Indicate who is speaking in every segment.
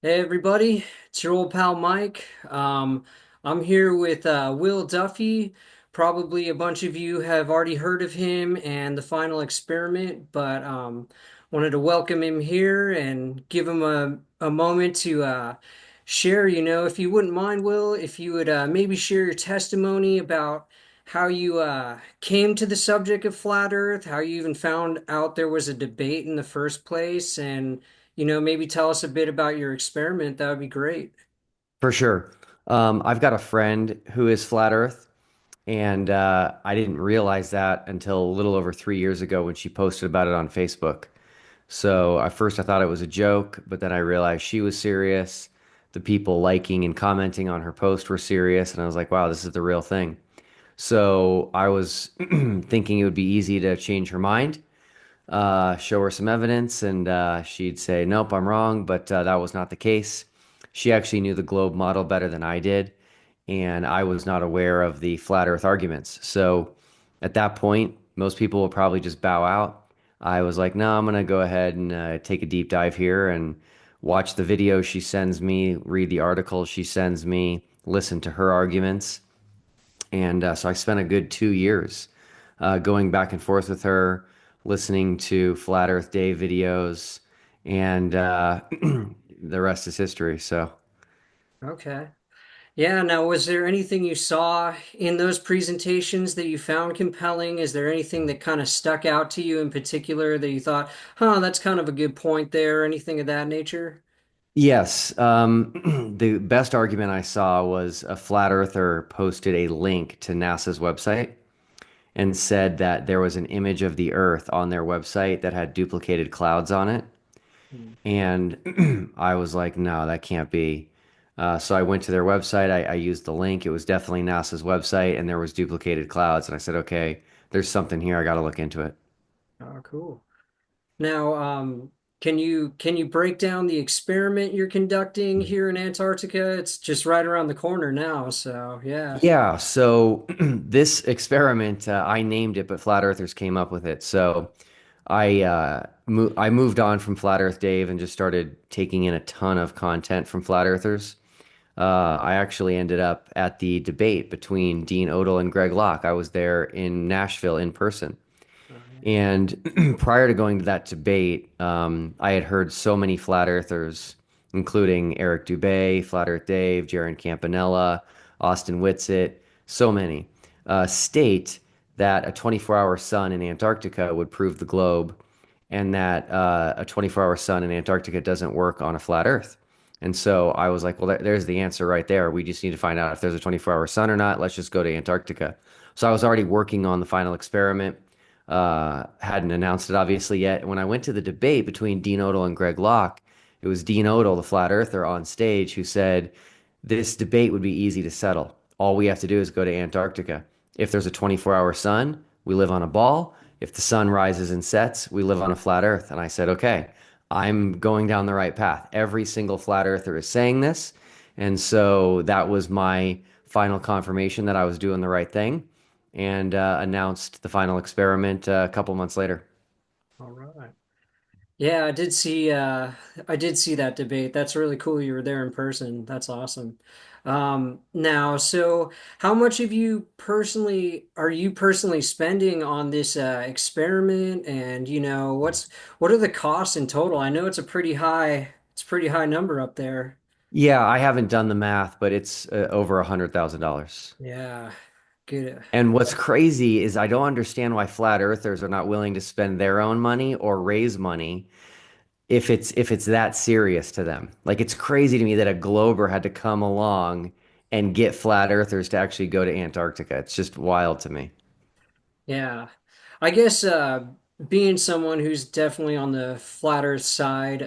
Speaker 1: Hey everybody, it's your old pal Mike. I'm here with Will Duffy. Probably a bunch of you have already heard of him and the Final Experiment, but wanted to welcome him here and give him a moment to share. If you wouldn't mind, Will, if you would maybe share your testimony about how you came to the subject of flat Earth, how you even found out there was a debate in the first place, and maybe tell us a bit about your experiment. That would be great.
Speaker 2: For sure. I've got a friend who is flat Earth, and I didn't realize that until a little over 3 years ago when she posted about it on Facebook. So at first I thought it was a joke, but then I realized she was serious. The people liking and commenting on her post were serious, and I was like, wow, this is the real thing. So I was thinking it would be easy to change her mind, show her some evidence, and she'd say, nope, I'm wrong, but that was not the case. She actually knew the globe model better than I did, and I was not aware of the flat Earth arguments. So at that point, most people will probably just bow out. I was like, no, I'm going to go ahead and take a deep dive here and watch the video she sends me, read the articles she sends me, listen to her arguments. And so I spent a good 2 years going back and forth with her, listening to Flat Earth Day videos, and the rest is history. So,
Speaker 1: Okay. Yeah, now was there anything you saw in those presentations that you found compelling? Is there anything that kind of stuck out to you in particular that you thought, huh, that's kind of a good point there, anything of that nature?
Speaker 2: yes, the best argument I saw was a flat earther posted a link to NASA's website and said that there was an image of the Earth on their website that had duplicated clouds on it.
Speaker 1: Hmm.
Speaker 2: And I was like, no, that can't be. So I went to their website. I used the link. It was definitely NASA's website, and there was duplicated clouds. And I said, okay, there's something here. I got to look into it.
Speaker 1: Oh, cool. Now, can you break down the experiment you're conducting here in Antarctica? It's just right around the corner now, so yeah.
Speaker 2: Yeah. So this experiment, I named it, but flat earthers came up with it. So I moved on from Flat Earth Dave and just started taking in a ton of content from flat earthers. I actually ended up at the debate between Dean Odell and Greg Locke. I was there in Nashville in person. And prior to going to that debate, I had heard so many flat earthers, including Eric Dubay, Flat Earth Dave, Jaron Campanella, Austin Whitsitt, so many, state that a 24-hour sun in Antarctica would prove the globe, and that a 24-hour sun in Antarctica doesn't work on a flat Earth. And so I was like, well, there's the answer right there. We just need to find out if there's a 24-hour sun or not. Let's just go to Antarctica. So I was already working on the final experiment. Hadn't announced it obviously yet. When I went to the debate between Dean Odell and Greg Locke, it was Dean Odell, the flat earther, on stage who said this debate would be easy to settle. All we have to do is go to Antarctica. If there's a 24-hour sun, we live on a ball. If the sun rises and sets, we live on a flat earth. And I said, okay, I'm going down the right path. Every single flat earther is saying this. And so that was my final confirmation that I was doing the right thing, and announced the final experiment a couple months later.
Speaker 1: All right. Yeah, I did see that debate. That's really cool you were there in person. That's awesome. Now, so how much of you personally are you personally spending on this experiment, and what are the costs in total? I know it's a pretty high number up there.
Speaker 2: Yeah, I haven't done the math, but it's over $100,000.
Speaker 1: Yeah. Good.
Speaker 2: And what's crazy is I don't understand why flat earthers are not willing to spend their own money or raise money if it's that serious to them. Like it's crazy to me that a glober had to come along and get flat earthers to actually go to Antarctica. It's just wild to me.
Speaker 1: Yeah. I guess being someone who's definitely on the flat earth side,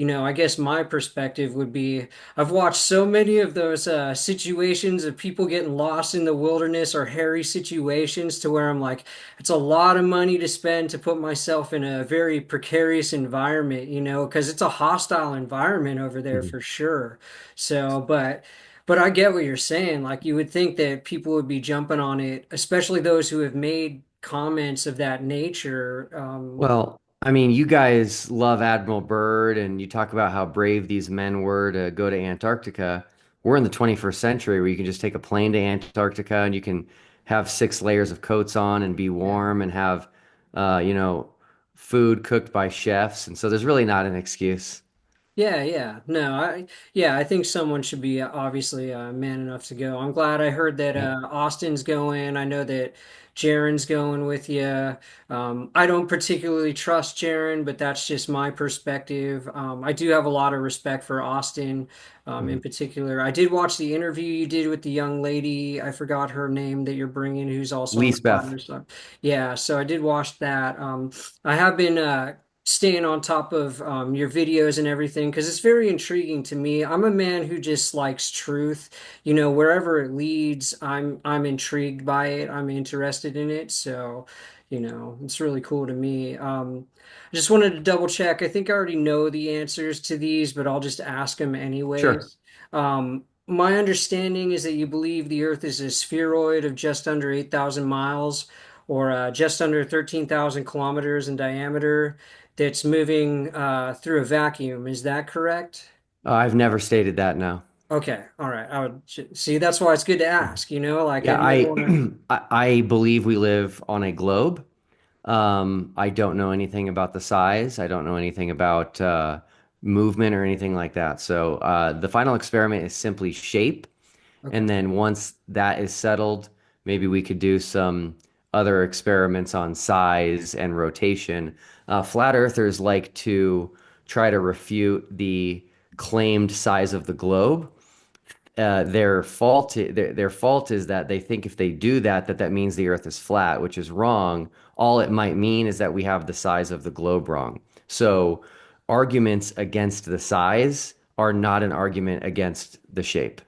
Speaker 1: I guess my perspective would be I've watched so many of those situations of people getting lost in the wilderness or hairy situations to where I'm like, it's a lot of money to spend to put myself in a very precarious environment, because it's a hostile environment over there
Speaker 2: Mhm.
Speaker 1: for sure. So, but I get what you're saying. Like you would think that people would be jumping on it, especially those who have made comments of that nature.
Speaker 2: Well, I mean, you guys love Admiral Byrd and you talk about how brave these men were to go to Antarctica. We're in the 21st century where you can just take a plane to Antarctica and you can have 6 layers of coats on and be
Speaker 1: Yeah.
Speaker 2: warm and have, you know, food cooked by chefs. And so there's really not an excuse.
Speaker 1: Yeah, yeah. No, I think someone should be obviously man enough to go. I'm glad I heard that
Speaker 2: Yeah.
Speaker 1: Austin's going. I know that Jaron's going with you. I don't particularly trust Jaron, but that's just my perspective. I do have a lot of respect for Austin, in
Speaker 2: Mhm.
Speaker 1: particular. I did watch the interview you did with the young lady. I forgot her name that you're bringing, who's also on the
Speaker 2: Lisbeth.
Speaker 1: flatter stuff. Yeah, so I did watch that. I have been staying on top of your videos and everything because it's very intriguing to me. I'm a man who just likes truth. You know, wherever it leads, I'm intrigued by it. I'm interested in it. So, you know, it's really cool to me. I just wanted to double check. I think I already know the answers to these, but I'll just ask them
Speaker 2: Sure.
Speaker 1: anyways. My understanding is that you believe the Earth is a spheroid of just under 8,000 miles or just under 13,000 kilometers in diameter that's moving through a vacuum. Is that correct?
Speaker 2: I've never stated that, no.
Speaker 1: Okay, all right. I would see. That's why it's good to ask. You know, like I
Speaker 2: Yeah,
Speaker 1: never
Speaker 2: I
Speaker 1: want to.
Speaker 2: I believe we live on a globe. I don't know anything about the size. I don't know anything about movement or anything like that. So the final experiment is simply shape.
Speaker 1: Okay,
Speaker 2: And then once that is settled, maybe we could do some other experiments on size and rotation. Flat earthers like to try to refute the claimed size of the globe. Their fault is that they think if they do that, that means the Earth is flat, which is wrong. All it might mean is that we have the size of the globe wrong. So arguments against the size are not an argument against the shape.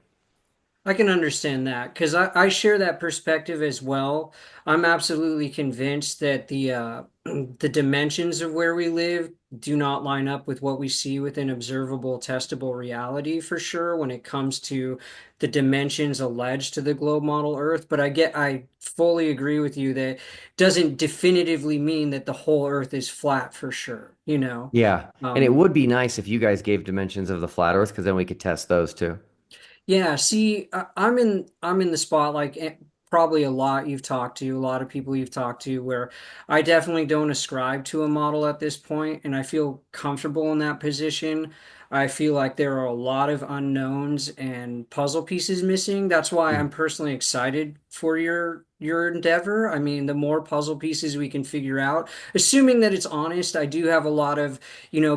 Speaker 1: I can understand that because I share that perspective as well. I'm absolutely convinced that the dimensions of where we live do not line up with what we see within observable, testable reality for sure when it comes to the dimensions alleged to the globe model Earth. But I fully agree with you that doesn't definitively mean that the whole Earth is flat for sure, you know.
Speaker 2: Yeah, and it
Speaker 1: Um,
Speaker 2: would be nice if you guys gave dimensions of the flat Earth because then we could test those too.
Speaker 1: Yeah, see, I'm in the spot like probably a lot you've talked to, a lot of people you've talked to, where I definitely don't ascribe to a model at this point, and I feel comfortable in that position. I feel like there are a lot of unknowns and puzzle pieces missing. That's why I'm personally excited for your endeavor. I mean, the more puzzle pieces we can figure out, assuming that it's honest, I do have a lot of,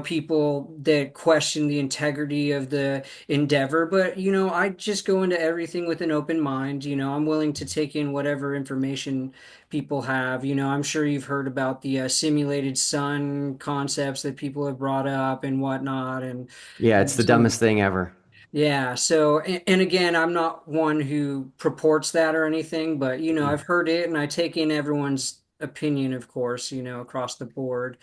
Speaker 1: people that question the integrity of the endeavor. But, I just go into everything with an open mind. I'm willing to take in whatever information people have. I'm sure you've heard about the simulated sun concepts that people have brought up and whatnot. And
Speaker 2: Yeah, it's the
Speaker 1: so,
Speaker 2: dumbest thing ever.
Speaker 1: yeah. So, and again, I'm not one who purports that or anything, but, I've heard it and I take in everyone's opinion, of course, across the board.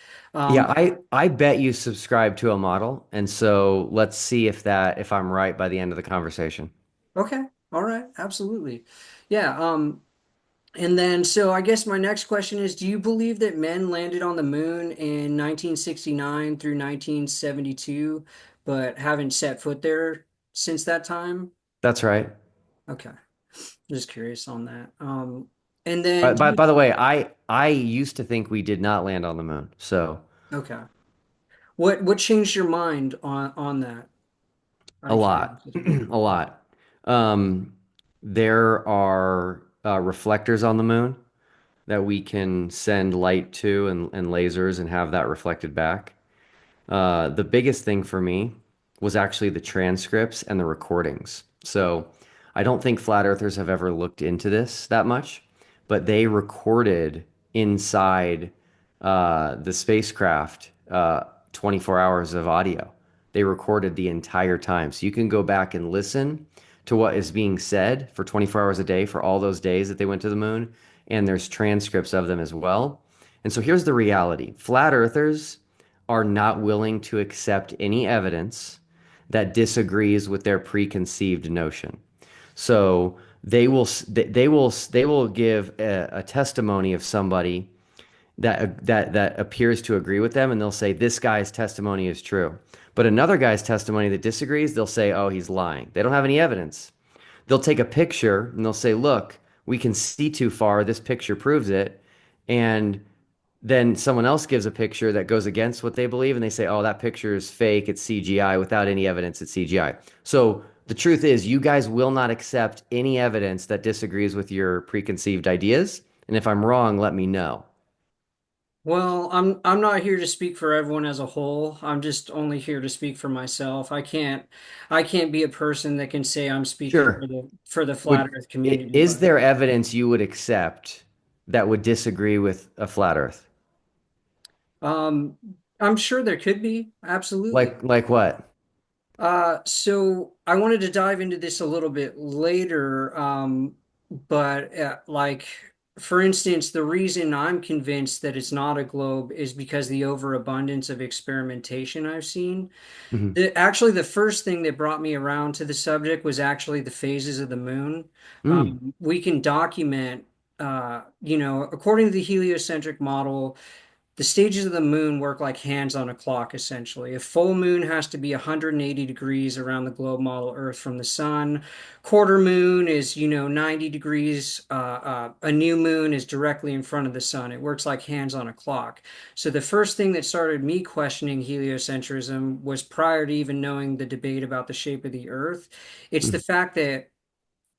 Speaker 2: Yeah,
Speaker 1: But
Speaker 2: I bet you subscribe to a model, and so let's see if I'm right by the end of the conversation.
Speaker 1: okay. All right. Absolutely. Yeah. And then, so I guess my next question is, do you believe that men landed on the moon in 1969 through 1972, but haven't set foot there since that time?
Speaker 2: That's right.
Speaker 1: Okay, just curious on that. And then,
Speaker 2: By the way, I used to think we did not land on the moon. So
Speaker 1: okay, what changed your mind on that? Out
Speaker 2: a
Speaker 1: of
Speaker 2: lot,
Speaker 1: curiosity.
Speaker 2: a lot. Um, there are reflectors on the moon that we can send light to and lasers and have that reflected back. The biggest thing for me was actually the transcripts and the recordings. So I don't think flat earthers have ever looked into this that much, but they recorded inside the spacecraft 24 hours of audio. They recorded the entire time. So you can go back and listen to what is being said for 24 hours a day for all those days that they went to the moon. And there's transcripts of them as well. And so here's the reality. Flat earthers are not willing to accept any evidence that disagrees with their preconceived notion. So they will give a testimony of somebody that appears to agree with them, and they'll say this guy's testimony is true. But another guy's testimony that disagrees, they'll say, oh, he's lying. They don't have any evidence. They'll take a picture and they'll say, look, we can see too far. This picture proves it. And then someone else gives a picture that goes against what they believe, and they say, oh, that picture is fake. It's CGI without any evidence it's CGI. So the truth is, you guys will not accept any evidence that disagrees with your preconceived ideas. And if I'm wrong, let me know.
Speaker 1: Well, I'm not here to speak for everyone as a whole. I'm just only here to speak for myself. I can't be a person that can say I'm speaking for
Speaker 2: Sure.
Speaker 1: the flat
Speaker 2: Would
Speaker 1: Earth community,
Speaker 2: is
Speaker 1: but
Speaker 2: there evidence you would accept that would disagree with a flat Earth?
Speaker 1: um I'm sure there could be, absolutely.
Speaker 2: Like what?
Speaker 1: So I wanted to dive into this a little bit later, but like for instance, the reason I'm convinced that it's not a globe is because the overabundance of experimentation I've seen.
Speaker 2: Mhm.
Speaker 1: Actually, the first thing that brought me around to the subject was actually the phases of the moon.
Speaker 2: Mm.
Speaker 1: We can document, according to the heliocentric model, the stages of the moon work like hands on a clock, essentially. A full moon has to be 180 degrees around the globe model Earth from the sun. Quarter moon is, 90 degrees. A new moon is directly in front of the sun. It works like hands on a clock. So the first thing that started me questioning heliocentrism was prior to even knowing the debate about the shape of the Earth. It's the
Speaker 2: Mm.
Speaker 1: fact that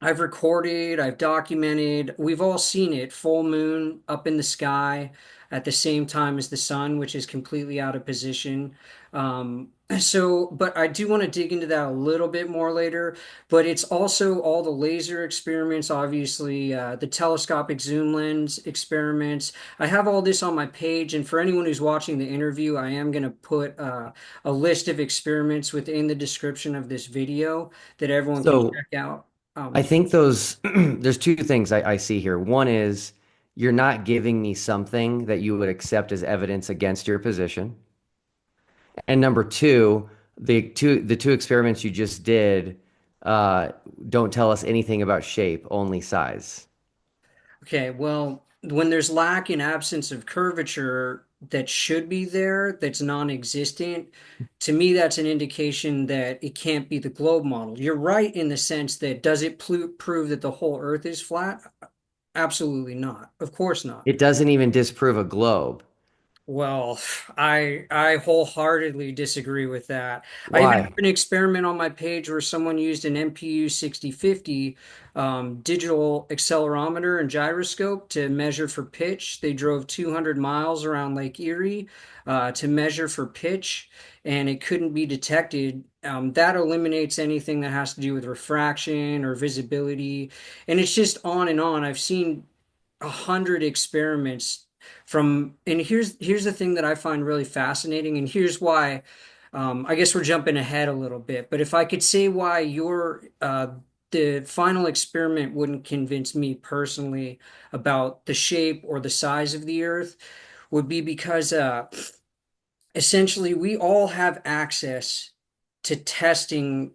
Speaker 1: I've recorded, I've documented, we've all seen it, full moon up in the sky at the same time as the sun, which is completely out of position. But I do want to dig into that a little bit more later. But it's also all the laser experiments, obviously, the telescopic zoom lens experiments. I have all this on my page, and for anyone who's watching the interview, I am going to put a list of experiments within the description of this video that everyone can
Speaker 2: So
Speaker 1: check out.
Speaker 2: I
Speaker 1: Um,
Speaker 2: think those there's two things I see here. One is you're not giving me something that you would accept as evidence against your position. And number two, the two experiments you just did uh, don't tell us anything about shape, only size.
Speaker 1: okay, well, when there's lack and absence of curvature that should be there, that's non-existent, to me, that's an indication that it can't be the globe model. You're right in the sense that does it prove that the whole Earth is flat? Absolutely not. Of course not.
Speaker 2: It doesn't even disprove a globe.
Speaker 1: Well, I wholeheartedly disagree with that. I even have
Speaker 2: Why?
Speaker 1: an experiment on my page where someone used an MPU 6050 digital accelerometer and gyroscope to measure for pitch. They drove 200 miles around Lake Erie to measure for pitch, and it couldn't be detected. That eliminates anything that has to do with refraction or visibility, and it's just on and on. I've seen 100 experiments and here's the thing that I find really fascinating, and here's why. I guess we're jumping ahead a little bit, but if I could say why your the final experiment wouldn't convince me personally about the shape or the size of the Earth, would be because essentially we all have access to testing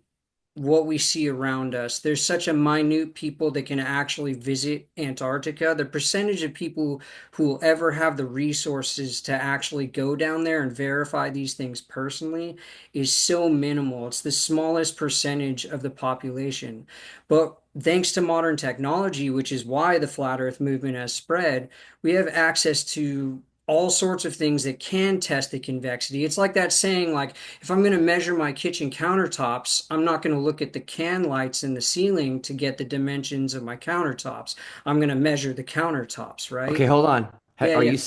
Speaker 1: what we see around us. There's such a minute people that can actually visit Antarctica. The percentage of people who will ever have the resources to actually go down there and verify these things personally is so minimal. It's the smallest percentage of the population. But thanks to modern technology, which is why the flat Earth movement has spread, we have access to all sorts of things that can test the convexity. It's like that saying, like, if I'm going to measure my kitchen countertops, I'm not going to look at the can lights in the ceiling to get the dimensions of my countertops. I'm going to measure the countertops,
Speaker 2: Okay,
Speaker 1: right?
Speaker 2: hold on.
Speaker 1: Yeah,
Speaker 2: Are
Speaker 1: yeah.
Speaker 2: you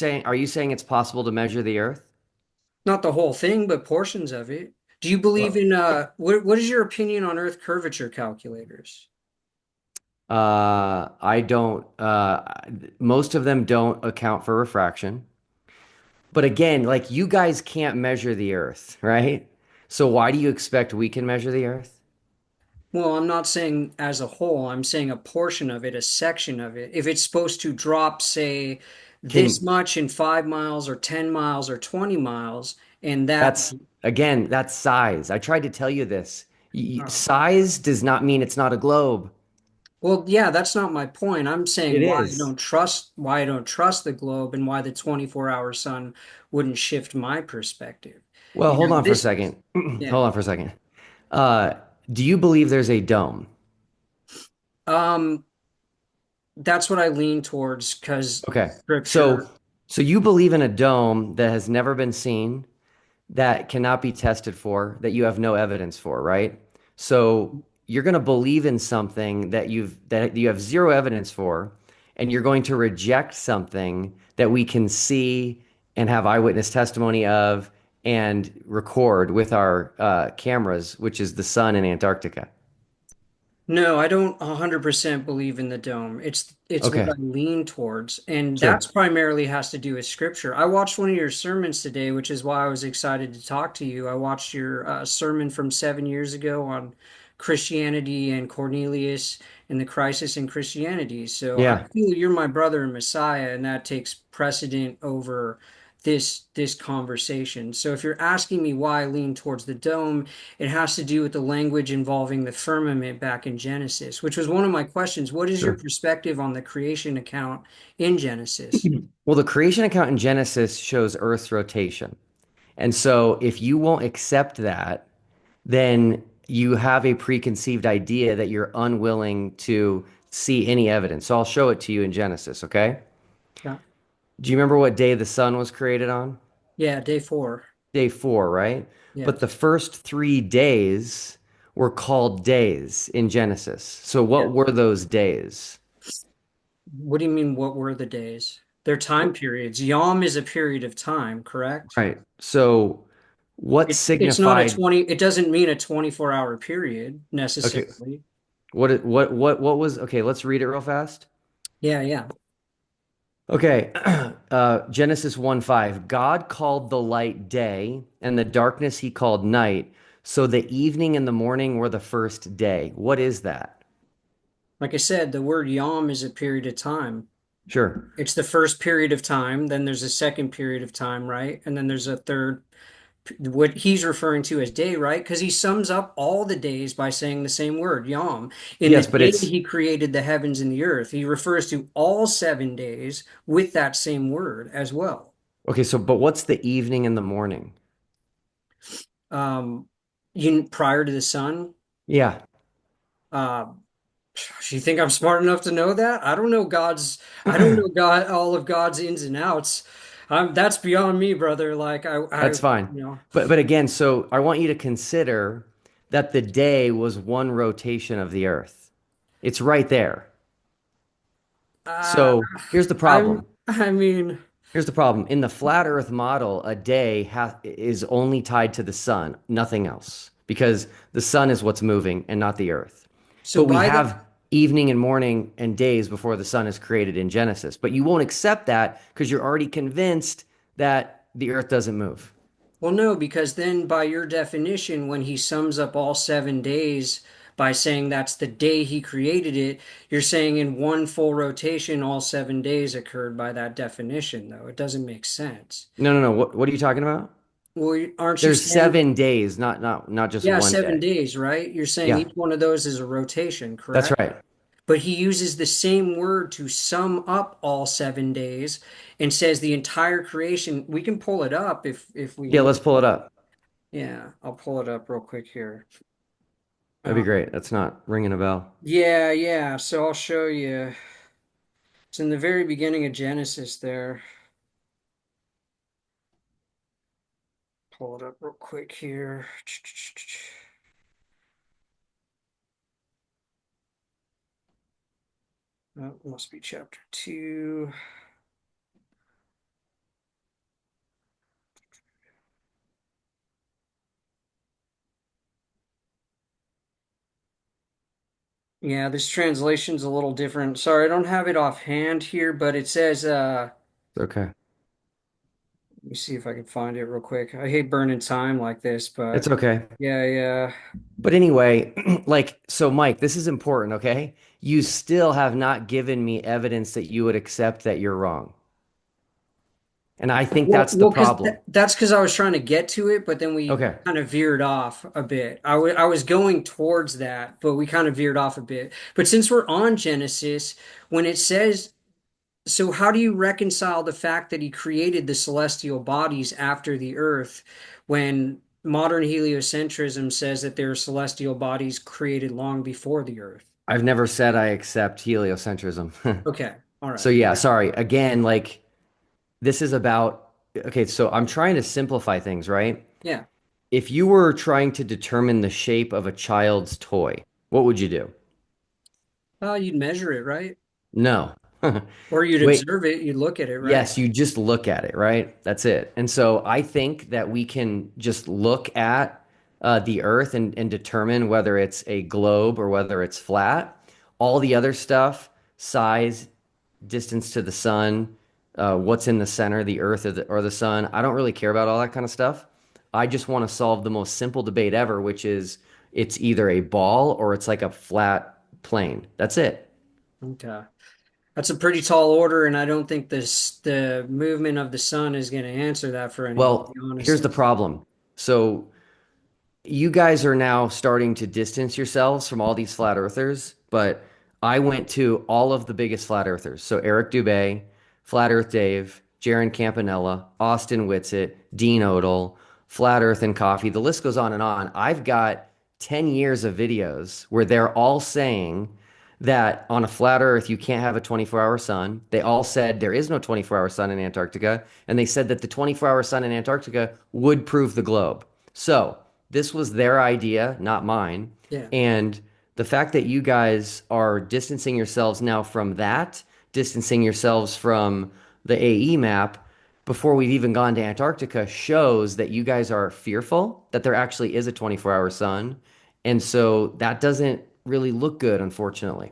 Speaker 2: saying it's possible to measure the Earth?
Speaker 1: Not the whole thing, but portions of it. Do you believe
Speaker 2: Well,
Speaker 1: in what is your opinion on Earth curvature calculators?
Speaker 2: I don't. Most of them don't account for refraction. But again, like you guys can't measure the Earth, right? So why do you expect we can measure the Earth?
Speaker 1: Well, I'm not saying as a whole, I'm saying a portion of it, a section of it. If it's supposed to drop, say, this
Speaker 2: Can
Speaker 1: much in 5 miles or 10 miles or 20 miles, and that,
Speaker 2: That's again, that's size. I tried to tell you this.
Speaker 1: uh,
Speaker 2: Size does not mean it's not a globe.
Speaker 1: Well, yeah, that's not my point. I'm
Speaker 2: It
Speaker 1: saying
Speaker 2: is.
Speaker 1: why I don't trust the globe and why the 24-hour sun wouldn't shift my perspective.
Speaker 2: Well, hold on for a
Speaker 1: This,
Speaker 2: second.
Speaker 1: yeah.
Speaker 2: Hold on for a second. Uh, do you believe there's a dome?
Speaker 1: Um, that's what I lean towards because
Speaker 2: Okay. So,
Speaker 1: scripture.
Speaker 2: so you believe in a dome that has never been seen, that cannot be tested for, that you have no evidence for, right? So you're going to believe in something that you have zero evidence for, and you're going to reject something that we can see and have eyewitness testimony of and record with our cameras, which is the sun in Antarctica.
Speaker 1: No, I don't 100% believe in the dome. It's what I
Speaker 2: Okay,
Speaker 1: lean towards, and that's
Speaker 2: sure.
Speaker 1: primarily has to do with scripture. I watched one of your sermons today, which is why I was excited to talk to you. I watched your sermon from 7 years ago on Christianity and Cornelius and the crisis in Christianity. So I
Speaker 2: Yeah,
Speaker 1: feel you're my brother and Messiah, and that takes precedent over this conversation. So if you're asking me why I lean towards the dome, it has to do with the language involving the firmament back in Genesis, which was one of my questions. What is your
Speaker 2: sure.
Speaker 1: perspective on the creation account in Genesis?
Speaker 2: Well, the creation account in Genesis shows Earth's rotation. And so if you won't accept that, then you have a preconceived idea that you're unwilling to see any evidence. So I'll show it to you in Genesis, okay?
Speaker 1: Yeah,
Speaker 2: Do you remember what day the sun was created on?
Speaker 1: yeah, day four.
Speaker 2: Day four, right? But
Speaker 1: Yes.
Speaker 2: the first 3 days were called days in Genesis. So
Speaker 1: Yeah.
Speaker 2: what were those days?
Speaker 1: What do you mean, what were the days? They're time periods. Yom is a period of time, correct?
Speaker 2: Right. So what
Speaker 1: It's not a
Speaker 2: signified,
Speaker 1: 20, it doesn't mean a 24-hour period
Speaker 2: okay,
Speaker 1: necessarily.
Speaker 2: what was, okay, let's read it real fast.
Speaker 1: Yeah, yeah.
Speaker 2: Okay, Genesis 1:5. God called the light day, and the darkness he called night. So the evening and the morning were the first day. What is that?
Speaker 1: Like I said, the word Yom is a period of time.
Speaker 2: Sure.
Speaker 1: It's the first period of time, then there's a second period of time, right? And then there's a third, what he's referring to as day, right? Because he sums up all the days by saying the same word, Yom. In the
Speaker 2: Yes, but
Speaker 1: day
Speaker 2: it's
Speaker 1: he created the heavens and the earth, he refers to all 7 days with that same word as well.
Speaker 2: okay. So, but what's the evening and the morning?
Speaker 1: Um, prior to the sun,
Speaker 2: Yeah,
Speaker 1: uh, you think I'm smart enough to know that? I don't know God, all of God's ins and outs. That's beyond me, brother.
Speaker 2: that's fine.
Speaker 1: you know,
Speaker 2: But again, so I want you to consider that the day was one rotation of the earth. It's right there.
Speaker 1: uh,
Speaker 2: So here's the problem.
Speaker 1: I mean,
Speaker 2: Here's the problem. In the flat Earth model, a day is only tied to the sun, nothing else, because the sun is what's moving and not the Earth.
Speaker 1: so
Speaker 2: But we
Speaker 1: by that,
Speaker 2: have evening and morning and days before the sun is created in Genesis. But you won't accept that because you're already convinced that the Earth doesn't move.
Speaker 1: well, no, because then by your definition, when he sums up all 7 days by saying that's the day he created it, you're saying in one full rotation, all 7 days occurred by that definition, though. It doesn't make sense.
Speaker 2: No, no, no. What are you talking about?
Speaker 1: Well, aren't you
Speaker 2: There's
Speaker 1: saying,
Speaker 2: 7 days, not just
Speaker 1: yeah,
Speaker 2: one
Speaker 1: seven
Speaker 2: day.
Speaker 1: days, right? You're saying
Speaker 2: Yeah,
Speaker 1: each one of those is a rotation,
Speaker 2: that's
Speaker 1: correct?
Speaker 2: right.
Speaker 1: But he uses the same word to sum up all 7 days and says the entire creation. We can pull it up if we
Speaker 2: Yeah,
Speaker 1: need.
Speaker 2: let's pull it up.
Speaker 1: Yeah, I'll pull it up real quick here.
Speaker 2: That'd be
Speaker 1: Uh,
Speaker 2: great. That's not ringing a bell.
Speaker 1: yeah, yeah. So I'll show you. It's in the very beginning of Genesis there. Pull it up real quick here. Oh, it must be chapter 2. Yeah, this translation's a little different. Sorry, I don't have it offhand here, but it says
Speaker 2: Okay.
Speaker 1: let me see if I can find it real quick. I hate burning time like this,
Speaker 2: It's
Speaker 1: but
Speaker 2: okay.
Speaker 1: yeah, yeah.
Speaker 2: But anyway, like, so Mike, this is important, okay? You still have not given me evidence that you would accept that you're wrong. And I think
Speaker 1: Well,
Speaker 2: that's the
Speaker 1: well, because
Speaker 2: problem.
Speaker 1: that's because I was trying to get to it, but then we
Speaker 2: Okay.
Speaker 1: kind of veered off a bit. I was going towards that, but we kind of veered off a bit. But since we're on Genesis, when it says, so how do you reconcile the fact that he created the celestial bodies after the earth when modern heliocentrism says that there are celestial bodies created long before the earth?
Speaker 2: I've never said I accept heliocentrism.
Speaker 1: Okay, all
Speaker 2: So
Speaker 1: right.
Speaker 2: yeah, sorry. Again, like this is about, okay, so I'm trying to simplify things, right?
Speaker 1: Yeah.
Speaker 2: If you were trying to determine the shape of a child's toy, what would you do?
Speaker 1: You'd measure it, right?
Speaker 2: No.
Speaker 1: Or you'd
Speaker 2: Wait,
Speaker 1: observe it, you'd look at it, right?
Speaker 2: yes, you just look at it, right? That's it. And so I think that we can just look at the Earth and determine whether it's a globe or whether it's flat. All the other stuff, size, distance to the sun, what's in the center, the Earth or the sun, I don't really care about all that kind of stuff. I just want to solve the most simple debate ever, which is it's either a ball or it's like a flat plane. That's it.
Speaker 1: Okay. That's a pretty tall order, and I don't think the movement of the sun is going to answer that for anybody,
Speaker 2: Well, here's
Speaker 1: honestly.
Speaker 2: the problem. So you guys are now starting to distance yourselves from all these flat earthers, but I went to all of the biggest flat earthers. So Eric Dubay, Flat Earth Dave, Jaron Campanella, Austin Whitsitt, Dean Odell, Flat Earth and Coffee. The list goes on and on. I've got 10 years of videos where they're all saying that on a flat earth you can't have a 24-hour sun. They all said there is no 24-hour sun in Antarctica, and they said that the 24-hour sun in Antarctica would prove the globe. So, this was their idea, not mine.
Speaker 1: Yeah.
Speaker 2: And the fact that you guys are distancing yourselves now from that, distancing yourselves from the AE map before we've even gone to Antarctica shows that you guys are fearful that there actually is a 24-hour sun. And so that doesn't really look good, unfortunately.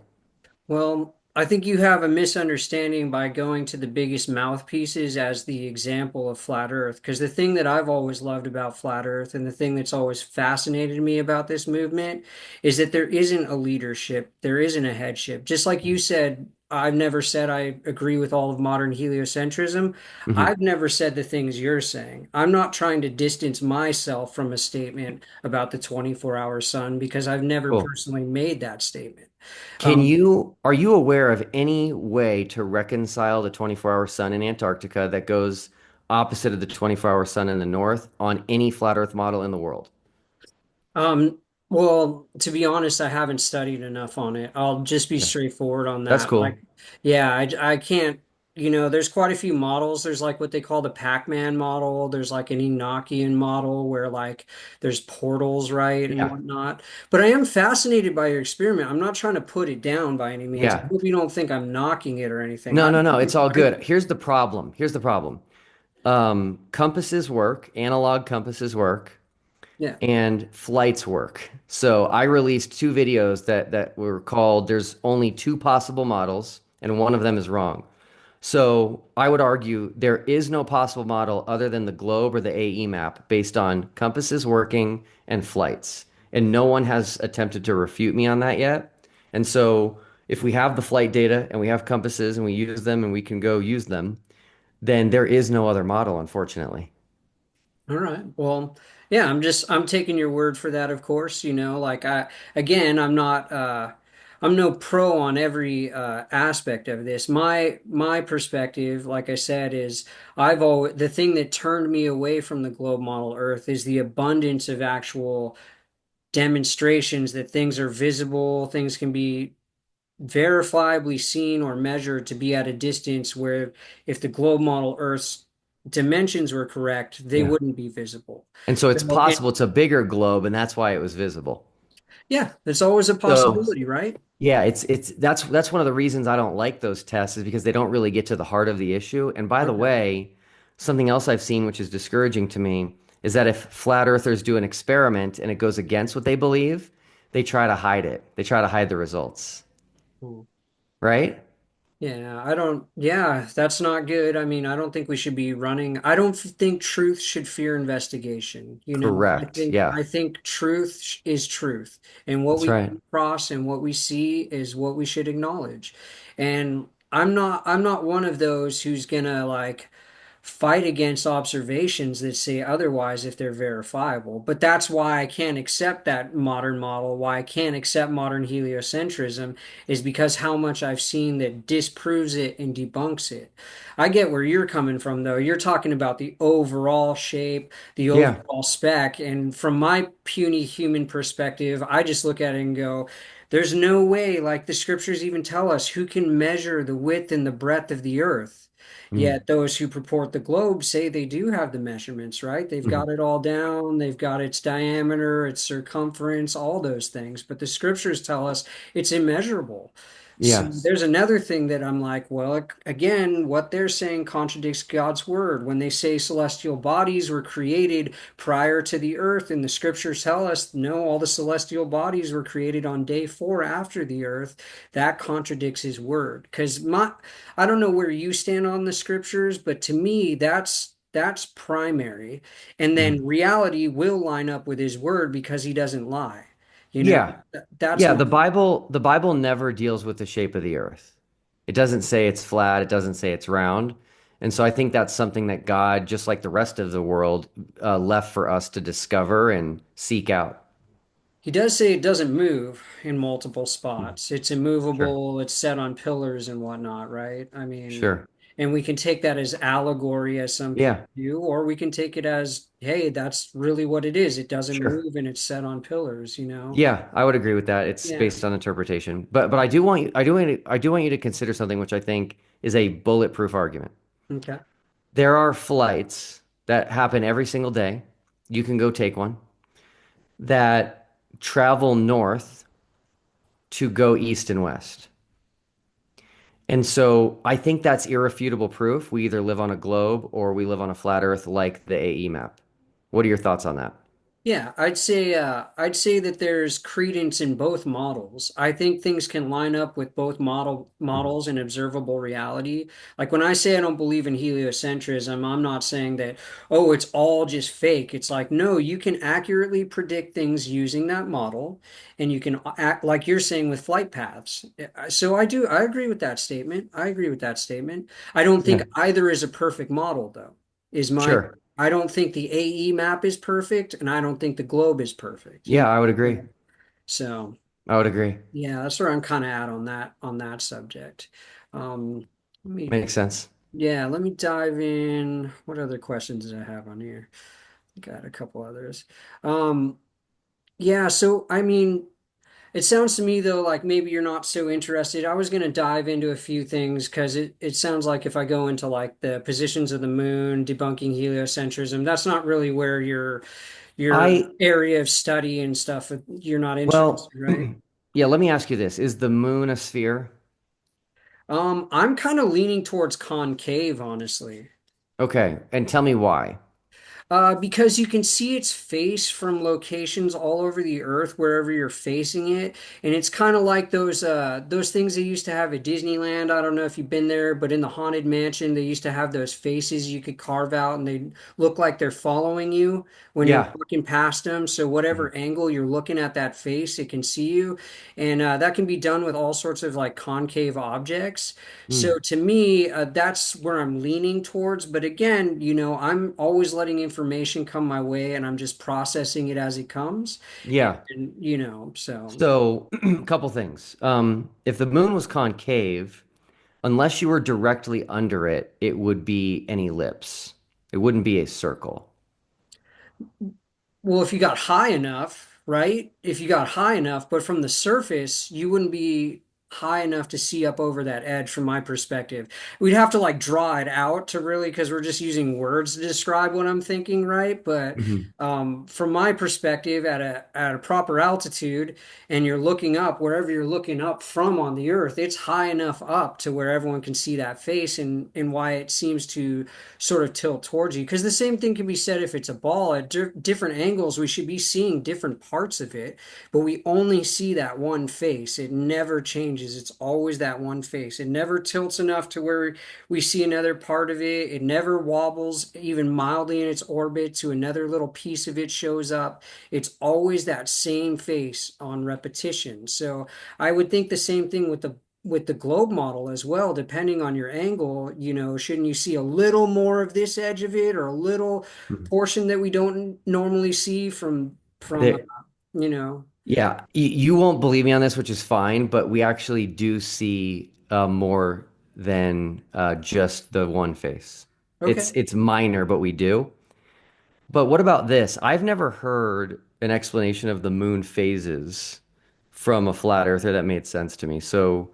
Speaker 1: Well, I think you have a misunderstanding by going to the biggest mouthpieces as the example of flat Earth. Because the thing that I've always loved about flat Earth and the thing that's always fascinated me about this movement is that there isn't a leadership, there isn't a headship. Just like you said, I've never said I agree with all of modern heliocentrism.
Speaker 2: Mhm.
Speaker 1: I've never said the things you're saying. I'm not trying to distance myself from a statement about the 24-hour sun because I've never
Speaker 2: Cool.
Speaker 1: personally made that statement. Um,
Speaker 2: Are you aware of any way to reconcile the 24-hour sun in Antarctica that goes opposite of the 24-hour sun in the north on any flat Earth model in the world?
Speaker 1: Um, well, to be honest, I haven't studied enough on it. I'll just be
Speaker 2: Okay.
Speaker 1: straightforward on
Speaker 2: That's
Speaker 1: that. Like,
Speaker 2: cool.
Speaker 1: yeah, I can't, there's quite a few models. There's like what they call the Pac-Man model. There's like an Enochian model where like there's portals, right, and
Speaker 2: Yeah.
Speaker 1: whatnot. But I am fascinated by your experiment. I'm not trying to put it down by any means. I
Speaker 2: Yeah.
Speaker 1: hope you don't think I'm knocking it or anything.
Speaker 2: No, no, no. It's all
Speaker 1: I
Speaker 2: good. Here's the problem. Here's the problem. Compasses work, analog compasses work,
Speaker 1: yeah.
Speaker 2: and flights work. So I released two videos that were called "There's only two possible models, and one of them is wrong." So I would argue there is no possible model other than the globe or the AE map based on compasses working and flights. And no one has attempted to refute me on that yet. And so if we have the flight data and we have compasses and we use them and we can go use them, then there is no other model, unfortunately.
Speaker 1: All right. Well, yeah, I'm taking your word for that, of course, like again, I'm no pro on every aspect of this. My perspective, like I said, is I've always the thing that turned me away from the globe model Earth is the abundance of actual demonstrations that things are visible, things can be verifiably seen or measured to be at a distance where if the globe model Earth's dimensions were correct, they
Speaker 2: Yeah.
Speaker 1: wouldn't be visible.
Speaker 2: And so it's
Speaker 1: So,
Speaker 2: possible it's a bigger globe and that's why it was visible.
Speaker 1: yeah, it's always a
Speaker 2: So
Speaker 1: possibility, right?
Speaker 2: yeah, it's that's one of the reasons I don't like those tests is because they don't really get to the heart of the issue. And by the
Speaker 1: Okay.
Speaker 2: way, something else I've seen which is discouraging to me is that if flat earthers do an experiment and it goes against what they believe, they try to hide it. They try to hide the results,
Speaker 1: Hmm.
Speaker 2: right?
Speaker 1: Yeah, yeah, that's not good. I mean, I don't think we should be running. I don't think truth should fear investigation.
Speaker 2: Correct. Yeah,
Speaker 1: I think truth is truth, and what
Speaker 2: that's
Speaker 1: we
Speaker 2: right.
Speaker 1: come across and what we see is what we should acknowledge. And I'm not one of those who's gonna like fight against observations that say otherwise if they're verifiable. But that's why I can't accept that modern model, why I can't accept modern heliocentrism, is because how much I've seen that disproves it and debunks it. I get where you're coming from, though. You're talking about the overall shape, the
Speaker 2: Yeah.
Speaker 1: overall spec. And from my puny human perspective, I just look at it and go, there's no way, like the scriptures even tell us, who can measure the width and the breadth of the earth.
Speaker 2: Mm.
Speaker 1: Yet those who purport the globe say they do have the measurements, right? They've
Speaker 2: Mhm.
Speaker 1: got it all down. They've got its diameter, its circumference, all those things. But the scriptures tell us it's immeasurable. So
Speaker 2: Yes.
Speaker 1: there's another thing that I'm like, well, again, what they're saying contradicts God's word. When they say celestial bodies were created prior to the earth, and the scriptures tell us, no, all the celestial bodies were created on day four after the earth, that contradicts his word. I don't know where you stand on the scriptures, but to me, that's primary. And
Speaker 2: Mhm.
Speaker 1: then reality will line up with his word because he doesn't lie. You know,
Speaker 2: Yeah.
Speaker 1: that's
Speaker 2: Yeah,
Speaker 1: my
Speaker 2: the Bible never deals with the shape of the earth. It doesn't say it's flat, it doesn't say it's round. And so I think that's something that God, just like the rest of the world, left for us to discover and seek out.
Speaker 1: He does say it doesn't move in multiple
Speaker 2: Mhm.
Speaker 1: spots. It's
Speaker 2: Sure.
Speaker 1: immovable, it's set on pillars and whatnot, right? I mean,
Speaker 2: Sure.
Speaker 1: and we can take that as allegory, as some people
Speaker 2: Yeah.
Speaker 1: do, or we can take it as, hey, that's really what it is. It doesn't
Speaker 2: Sure.
Speaker 1: move and it's set on pillars, you know?
Speaker 2: Yeah, I would agree with that. It's
Speaker 1: Yeah.
Speaker 2: based on interpretation. But I do want you to consider something which I think is a bulletproof argument.
Speaker 1: Okay.
Speaker 2: There are flights that happen every single day. You can go take one that travel north to go east and west. And so I think that's irrefutable proof. We either live on a globe or we live on a flat earth like the AE map. What are your thoughts on that?
Speaker 1: Yeah, I'd say that there's credence in both models. I think things can line up with both
Speaker 2: Mhm.
Speaker 1: models and observable reality. Like when I say I don't believe in heliocentrism, I'm not saying that, oh, it's all just fake. It's like, no, you can accurately predict things using that model, and you can act like you're saying with flight paths. So I agree with that statement. I agree with that statement. I don't think
Speaker 2: Yeah,
Speaker 1: either is a perfect model, though, is my
Speaker 2: sure.
Speaker 1: I don't think the AE map is perfect, and I don't think the globe is perfect.
Speaker 2: Yeah, I would agree.
Speaker 1: So
Speaker 2: I would agree.
Speaker 1: yeah, that's where I'm kind of at on that subject. Let me
Speaker 2: Makes sense.
Speaker 1: let me dive in. What other questions did I have on here? Got a couple others. Um, yeah, so I mean, it sounds to me though like maybe you're not so interested. I was going to dive into a few things because it sounds like if I go into like the positions of the moon, debunking heliocentrism, that's not really where your
Speaker 2: I
Speaker 1: area of study and stuff. You're not
Speaker 2: Well,
Speaker 1: interested, right?
Speaker 2: yeah, let me ask you this. Is the moon a sphere?
Speaker 1: I'm kind of leaning towards concave, honestly.
Speaker 2: Okay, and tell me why.
Speaker 1: Because you can see its face from locations all over the earth, wherever you're facing it, and it's kind of like those things they used to have at Disneyland. I don't know if you've been there, but in the Haunted Mansion, they used to have those faces you could carve out, and they look like they're following you when you're
Speaker 2: Yeah.
Speaker 1: looking past them. So
Speaker 2: Mhm.
Speaker 1: whatever angle you're looking at that face, it can see you, and that can be done with all sorts of like concave objects. So
Speaker 2: Mm.
Speaker 1: to me, that's where I'm leaning towards. But again, I'm always letting information come my way and I'm just processing it as it comes.
Speaker 2: Yeah.
Speaker 1: So
Speaker 2: So, a couple things. If the moon was concave, unless you were directly under it, it would be an ellipse. It wouldn't be a circle.
Speaker 1: well, if you got high enough, right? If you got high enough, but from the surface, you wouldn't be high enough to see up over that edge from my perspective. We'd have to like draw it out to really, because we're just using words to describe what I'm thinking, right? But
Speaker 2: Mhm.
Speaker 1: from my perspective, at a proper altitude, and you're looking up wherever you're looking up from on the earth, it's high enough up to where everyone can see that face and why it seems to sort of tilt towards you. Because the same thing can be said if it's a ball at different angles, we should be seeing different parts of it, but we only see that one face. It never changes. It's always that one face. It never tilts enough to where we see another part of it. It never wobbles even mildly in its orbit to another little piece of it shows up. It's always that same face on repetition. So I would think the same thing with with the globe model as well, depending on your angle, shouldn't you see a little more of this edge of it or a little
Speaker 2: Mhm.
Speaker 1: portion that we don't normally see from
Speaker 2: They,
Speaker 1: you know.
Speaker 2: yeah, you won't believe me on this, which is fine, but we actually do see more than just the one face.
Speaker 1: Okay.
Speaker 2: It's minor, but we do. But what about this? I've never heard an explanation of the moon phases from a flat earther that made sense to me. So,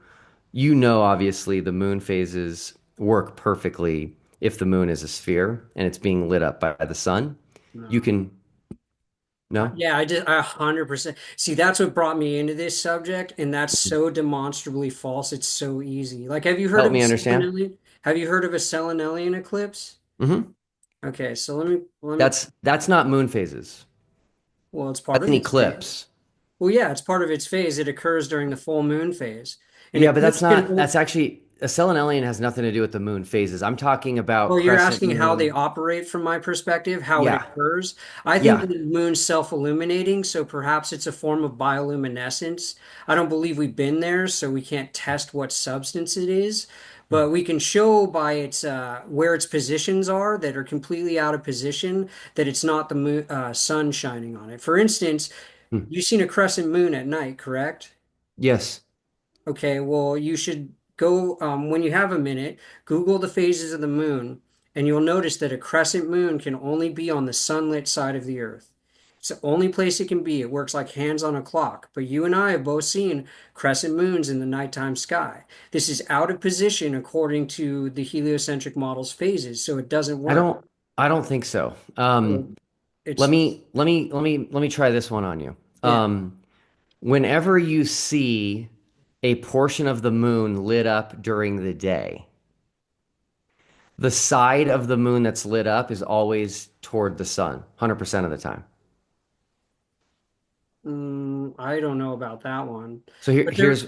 Speaker 2: obviously, the moon phases work perfectly if the moon is a sphere and it's being lit up by the sun. You
Speaker 1: No.
Speaker 2: can, no?
Speaker 1: Yeah, I 100% see that's what brought me into this subject, and that's so demonstrably false. It's so easy. Like, have you heard
Speaker 2: Help
Speaker 1: of a
Speaker 2: me understand.
Speaker 1: Selenelian? Have you heard of a Selenelian eclipse?
Speaker 2: Hmm.
Speaker 1: Okay, so let me,
Speaker 2: That's not moon phases.
Speaker 1: well, it's part
Speaker 2: That's
Speaker 1: of
Speaker 2: an
Speaker 1: its phase.
Speaker 2: eclipse.
Speaker 1: Well, yeah, it's part of its phase. It occurs during the full moon phase. An
Speaker 2: Yeah, but
Speaker 1: eclipse can
Speaker 2: that's actually, a selenelian has nothing to do with the moon phases. I'm talking about
Speaker 1: Well, you're
Speaker 2: crescent
Speaker 1: asking how they
Speaker 2: moon.
Speaker 1: operate from my perspective, how it
Speaker 2: Yeah.
Speaker 1: occurs. I think
Speaker 2: Yeah.
Speaker 1: the moon's self-illuminating, so perhaps it's a form of bioluminescence. I don't believe we've been there, so we can't test what substance it is, but we can show by its where its positions are that are completely out of position that it's not the sun shining on it. For instance,
Speaker 2: Hmm.
Speaker 1: you've seen a crescent moon at night, correct?
Speaker 2: Yes.
Speaker 1: Okay, well, you should go, when you have a minute, Google the phases of the moon, and you'll notice that a crescent moon can only be on the sunlit side of the Earth. It's the only place it can be. It works like hands on a clock. But you and I have both seen crescent moons in the nighttime sky. This is out of position according to the heliocentric model's phases, so it doesn't
Speaker 2: I
Speaker 1: work.
Speaker 2: don't I don't think so.
Speaker 1: It's,
Speaker 2: Let me try this one on you.
Speaker 1: yeah.
Speaker 2: Whenever you see a portion of the moon lit up during the day, the side of the moon that's lit up is always toward the sun, 100% of the time.
Speaker 1: I don't know about that one.
Speaker 2: So
Speaker 1: But there,
Speaker 2: here's,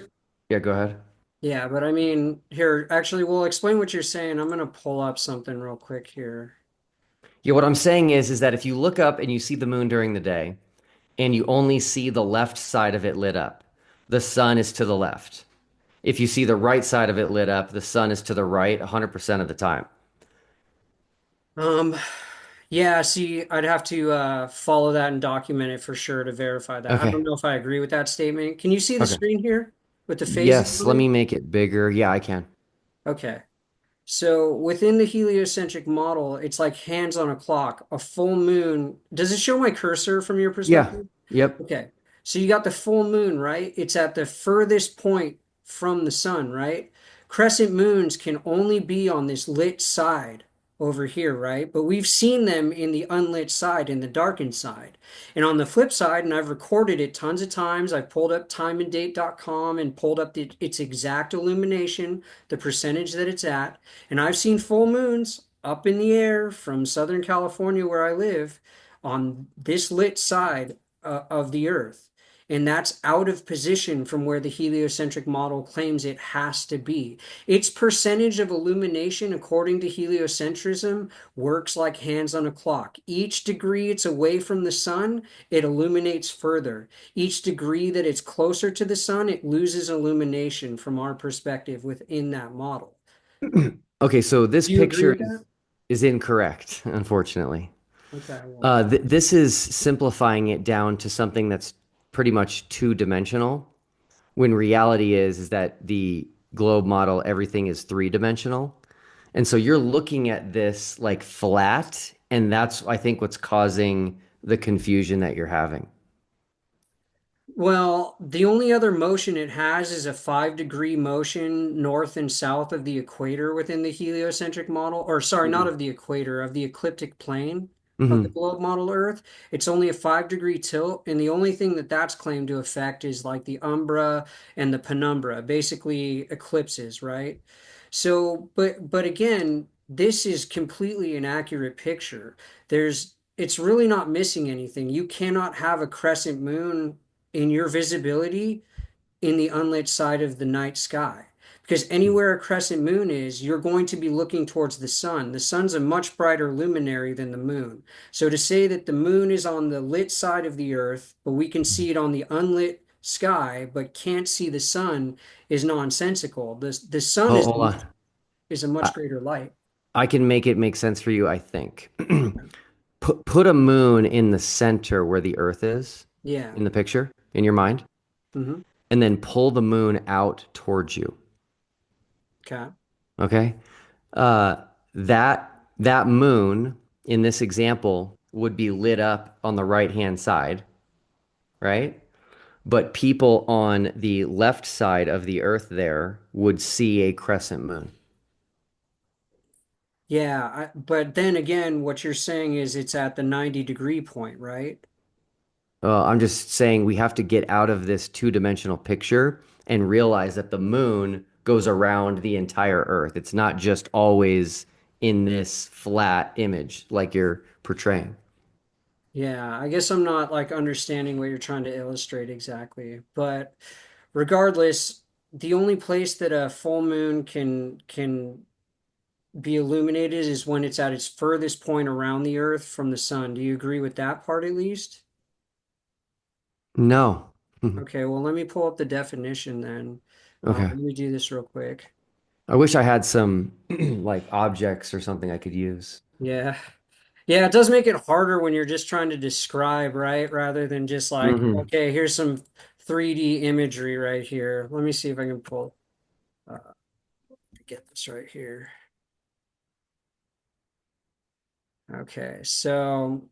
Speaker 2: yeah, go ahead.
Speaker 1: Yeah, but I mean, here, actually, we'll explain what you're saying. I'm gonna pull up something real quick here.
Speaker 2: Yeah, what I'm saying is that if you look up and you see the moon during the day and you only see the left side of it lit up, the sun is to the left. If you see the right side of it lit up, the sun is to the right 100% of the time.
Speaker 1: Um, yeah, see, I'd have to follow that and document it for sure to verify that. I
Speaker 2: Okay.
Speaker 1: don't know if I agree with that statement. Can you see the
Speaker 2: Okay.
Speaker 1: screen here with the phases
Speaker 2: Yes,
Speaker 1: on
Speaker 2: let
Speaker 1: it?
Speaker 2: me make it bigger. Yeah, I can.
Speaker 1: Okay. So within the heliocentric model, it's like hands on a clock. A full moon. Does it show my cursor from your
Speaker 2: Yeah.
Speaker 1: perspective?
Speaker 2: Yep.
Speaker 1: Okay. So you got the full moon, right? It's at the furthest point from the sun, right? Crescent moons can only be on this lit side over here, right? But we've seen them in the unlit side, in the darkened side. And on the flip side, and I've recorded it tons of times, I've pulled up timeanddate.com and pulled up its exact illumination, the percentage that it's at. And I've seen full moons up in the air from Southern California, where I live, on this lit side of the Earth. And that's out of position from where the heliocentric model claims it has to be. Its percentage of illumination, according to heliocentrism, works like hands on a clock. Each degree it's away from the sun, it illuminates further. Each degree that it's closer to the sun, it loses illumination from our perspective within that model.
Speaker 2: Okay, so this
Speaker 1: Do you agree
Speaker 2: picture
Speaker 1: with that?
Speaker 2: is incorrect, unfortunately.
Speaker 1: Okay, well,
Speaker 2: This is simplifying it down to something that's pretty much two-dimensional, when reality is that the globe model, everything is three-dimensional. And so you're looking at this like flat, and that's, I think, what's causing the confusion that you're having.
Speaker 1: well, the only other motion it has is a 5 degree motion north and south of the equator within the heliocentric model, or sorry, not
Speaker 2: Mhm.
Speaker 1: of the equator, of the ecliptic plane of the
Speaker 2: Hmm.
Speaker 1: globe model Earth. It's only a 5 degree tilt, and the only thing that that's claimed to affect is like the umbra and the penumbra, basically eclipses, right? So, but again, this is completely an accurate picture. It's really not missing anything. You cannot have a crescent moon in your visibility in the unlit side of the night sky. Because anywhere a crescent moon is, you're going to be looking towards the sun. The sun's a much brighter luminary than the moon. So to say that the moon is on the lit side of the earth, but we can see it on the unlit sky but can't see the sun is nonsensical. The sun
Speaker 2: Hold on.
Speaker 1: is a much
Speaker 2: I,
Speaker 1: greater light.
Speaker 2: I can make it make sense for you, I think. Put a moon in the center where the Earth is
Speaker 1: Yeah.
Speaker 2: in the picture in your mind,
Speaker 1: Hmm.
Speaker 2: and then pull the moon out towards you.
Speaker 1: Okay.
Speaker 2: Okay? Uh, that moon in this example would be lit up on the right hand side, right? But people on the left side of the Earth there would see a crescent moon.
Speaker 1: Yeah, but then again, what you're saying is it's at the 90-degree point, right?
Speaker 2: I'm just saying we have to get out of this two-dimensional picture and realize that the moon goes around the entire Earth. It's not just always in this flat image like you're portraying.
Speaker 1: Yeah, I guess I'm not like understanding what you're trying to illustrate exactly. But regardless, the only place that a full moon can be illuminated is when it's at its furthest point around the Earth from the sun. Do you agree with that part at least?
Speaker 2: No.
Speaker 1: Okay, well, let me pull up the definition then.
Speaker 2: Okay.
Speaker 1: Let me do this real quick.
Speaker 2: I wish I had some like objects or something I could use.
Speaker 1: Yeah. Yeah, it does make it harder when you're just trying to describe, right? Rather than just like,
Speaker 2: Hmm.
Speaker 1: okay, here's some 3D imagery right here. Let me see if I can get this right here. Okay, so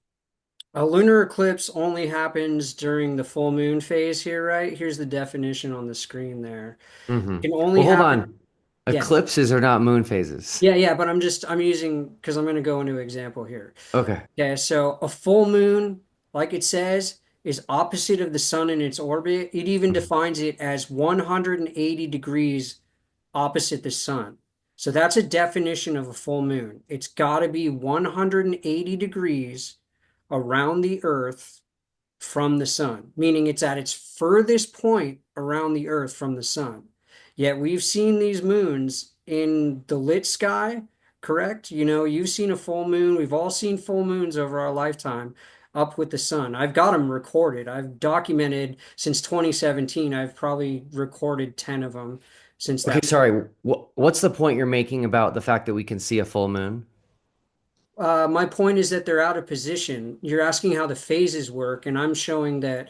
Speaker 1: a lunar eclipse only happens during the full moon phase here, right? Here's the definition on the screen there.
Speaker 2: Hmm.
Speaker 1: It can only
Speaker 2: Well, hold
Speaker 1: happen,
Speaker 2: on.
Speaker 1: yeah.
Speaker 2: Eclipses are not moon phases.
Speaker 1: Yeah, but I'm using because I'm going to go into an example here.
Speaker 2: Okay.
Speaker 1: Okay, so a full moon, like it says, is opposite of the sun in its orbit. It even
Speaker 2: Mhm.
Speaker 1: defines it as 180 degrees opposite the sun. So that's a definition of a full moon. It's got to be 180 degrees around the earth from the sun, meaning it's at its furthest point around the earth from the sun. Yet we've seen these moons in the lit sky, correct? You know, you've seen a full moon. We've all seen full moons over our lifetime up with the sun. I've got them recorded. I've documented since 2017. I've probably recorded 10 of them since
Speaker 2: Okay,
Speaker 1: that.
Speaker 2: sorry. What's the point you're making about the fact that we can see a full moon?
Speaker 1: My point is that they're out of position. You're asking how the phases work, and I'm showing that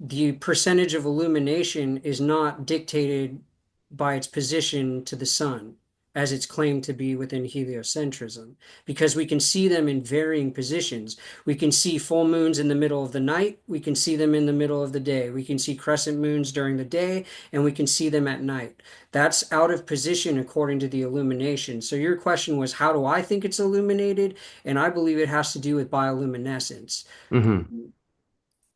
Speaker 1: the percentage of illumination is not dictated by its position to the sun, as it's claimed to be within heliocentrism, because we can see them in varying positions. We can see full moons in the middle of the night, we can see them in the middle of the day, we can see crescent moons during the day, and we can see them at night. That's out of position according to the illumination. So your question was, how do I think it's illuminated? And I believe it has to do with bioluminescence.
Speaker 2: Hmm.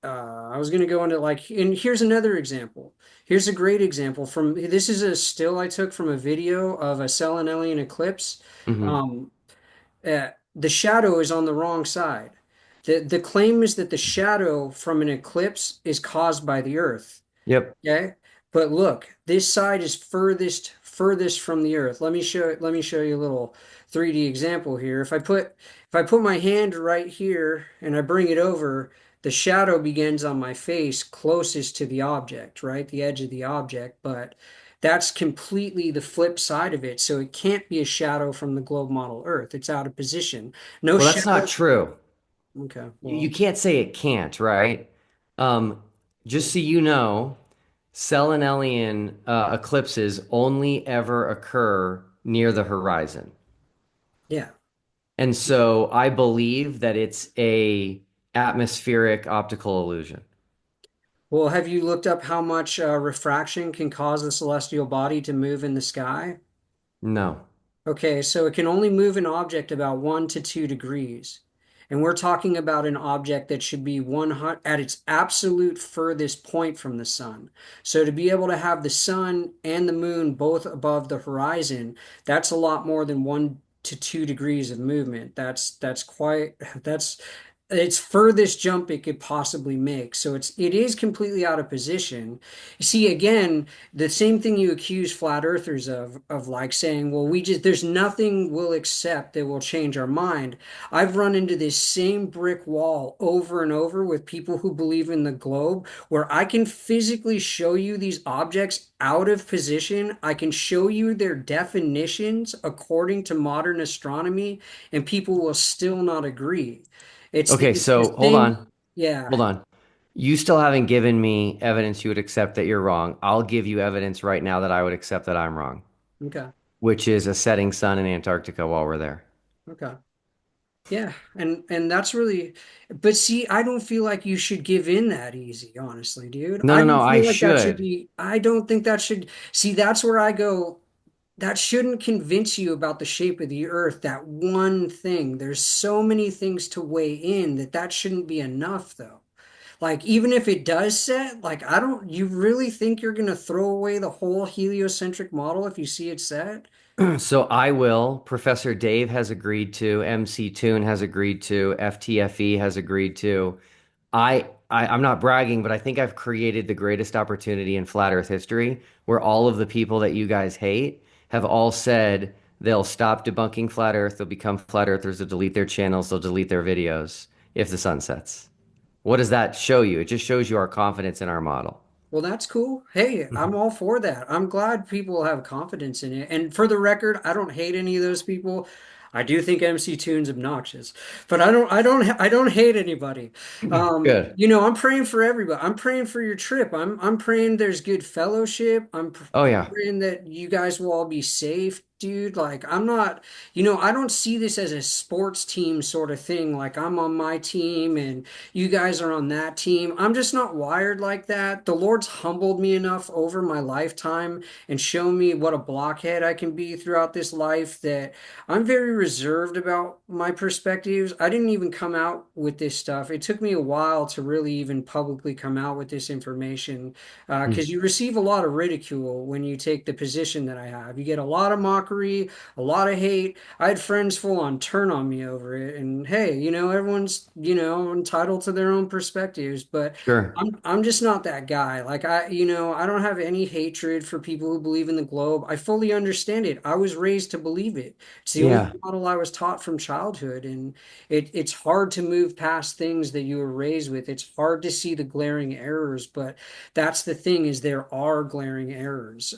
Speaker 1: I was going to go into like, and here's another example. Here's a great example from this is a still I took from a video of a Selenelian eclipse.
Speaker 2: Hmm.
Speaker 1: Um, the shadow is on the wrong side. The claim is that the shadow from an eclipse is caused by the Earth.
Speaker 2: Yep.
Speaker 1: Okay. But look, this side is furthest from the earth. Let me show you a little 3D example here. If I put my hand right here and I bring it over, the shadow begins on my face closest to the object, right? The edge of the object, but that's completely the flip side of it. So it can't be a shadow from the globe model Earth. It's out of position. No
Speaker 2: Well, that's not
Speaker 1: shadow.
Speaker 2: true.
Speaker 1: Okay,
Speaker 2: You
Speaker 1: well,
Speaker 2: can't say it can't, right? Um, just so you know, Selenelian eclipses only ever occur near the horizon.
Speaker 1: yeah.
Speaker 2: And so I believe that it's a atmospheric optical illusion.
Speaker 1: Well, have you looked up how much refraction can cause a celestial body to move in the sky?
Speaker 2: No.
Speaker 1: Okay, so it can only move an object about 1 to 2 degrees. And we're talking about an object that should be 100 at its absolute furthest point from the sun. So to be able to have the sun and the moon both above the horizon, that's a lot more than 1 to 2 degrees of movement. That's quite that's it's furthest jump it could possibly make. So it is completely out of position. You see, again, the same thing you accuse flat earthers of like saying, well, there's nothing we'll accept that will change our mind. I've run into this same brick wall over and over with people who believe in the globe, where I can physically show you these objects out of position. I can show you their definitions according to modern astronomy, and people will still not agree.
Speaker 2: Okay,
Speaker 1: It's the
Speaker 2: so hold
Speaker 1: same.
Speaker 2: on.
Speaker 1: Yeah.
Speaker 2: Hold on. You still haven't given me evidence you would accept that you're wrong. I'll give you evidence right now that I would accept that I'm wrong,
Speaker 1: Okay.
Speaker 2: which is a setting sun in Antarctica while we're there.
Speaker 1: Okay. Yeah. And that's really, but see, I don't feel like you should give in that easy, honestly, dude.
Speaker 2: No,
Speaker 1: I
Speaker 2: no,
Speaker 1: don't
Speaker 2: no, I
Speaker 1: feel like that should
Speaker 2: should.
Speaker 1: be, I don't think that should, see, that's where I go. That shouldn't convince you about the shape of the earth, that one thing. There's so many things to weigh in that shouldn't be enough, though. Like, even if it does set, like, you really think you're going to throw away the whole heliocentric model if you see it set?
Speaker 2: So I will. Professor Dave has agreed to, MC Toon has agreed to, FTFE has agreed to. I'm not bragging, but I think I've created the greatest opportunity in flat Earth history where all of the people that you guys hate have all said they'll stop debunking flat Earth, they'll become flat Earthers, they'll delete their channels, they'll delete their videos if the sun sets. What does that show you? It just shows you our confidence in our model.
Speaker 1: Well, that's cool. Hey, I'm all for that. I'm glad people have confidence in it. And for the record, I don't hate any of those people. I do think MC Tune's obnoxious, but I don't hate anybody.
Speaker 2: Good.
Speaker 1: I'm praying for everybody. I'm praying for your trip. I'm praying there's good fellowship.
Speaker 2: Oh
Speaker 1: I'm
Speaker 2: yeah.
Speaker 1: praying that you guys will all be safe, dude. Like, I'm not, I don't see this as a sports team sort of thing. Like, I'm on my team and you guys are on that team. I'm just not wired like that. The Lord's humbled me enough over my lifetime and shown me what a blockhead I can be throughout this life that I'm very reserved about my perspectives. I didn't even come out with this stuff. It took me a while to really even publicly come out with this information
Speaker 2: Hmm.
Speaker 1: because you receive a lot of ridicule when you take the position that I have. You get a lot of mockery, a lot of hate. I had friends full on turn on me over it. And hey, everyone's, entitled to their own perspectives, but
Speaker 2: Sure.
Speaker 1: I'm just not that guy. Like I don't have any hatred for people who believe in the globe. I fully understand it. I was raised to believe it. It's the only
Speaker 2: Yeah.
Speaker 1: model I was taught from childhood, and it's hard to move past things that you were raised with. It's hard to see the glaring errors, but that's the thing is there are glaring errors.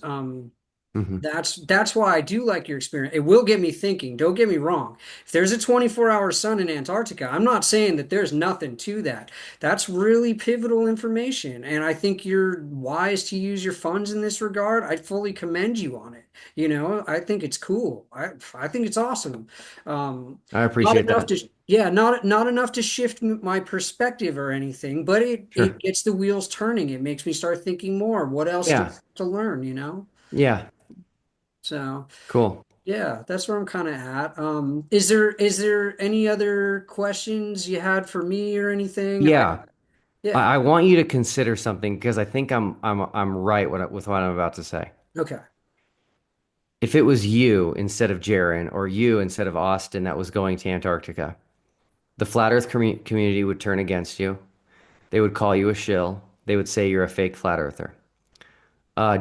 Speaker 2: Hmm.
Speaker 1: That's why I do like your experience. It will get me thinking. Don't get me wrong. If there's a 24-hour sun in Antarctica, I'm not saying that there's nothing to that. That's really pivotal information. And I think you're wise to use your funds in this regard. I fully commend you on it. I think it's cool. I think it's awesome.
Speaker 2: I
Speaker 1: Not
Speaker 2: appreciate
Speaker 1: enough
Speaker 2: that.
Speaker 1: to yeah, not enough to shift my perspective or anything, but it
Speaker 2: Sure.
Speaker 1: gets the wheels turning. It makes me start thinking more. What else do I
Speaker 2: Yeah.
Speaker 1: have to learn?
Speaker 2: Yeah.
Speaker 1: So
Speaker 2: Cool.
Speaker 1: yeah, that's where I'm kind of at. Is there any other questions you had for me or anything?
Speaker 2: Yeah.
Speaker 1: Yeah.
Speaker 2: I want you to consider something because I think I'm right with what I'm about to say.
Speaker 1: Okay.
Speaker 2: If it was you instead of Jaron or you instead of Austin that was going to Antarctica, the flat Earth community would turn against you. They would call you a shill. They would say you're a fake flat earther.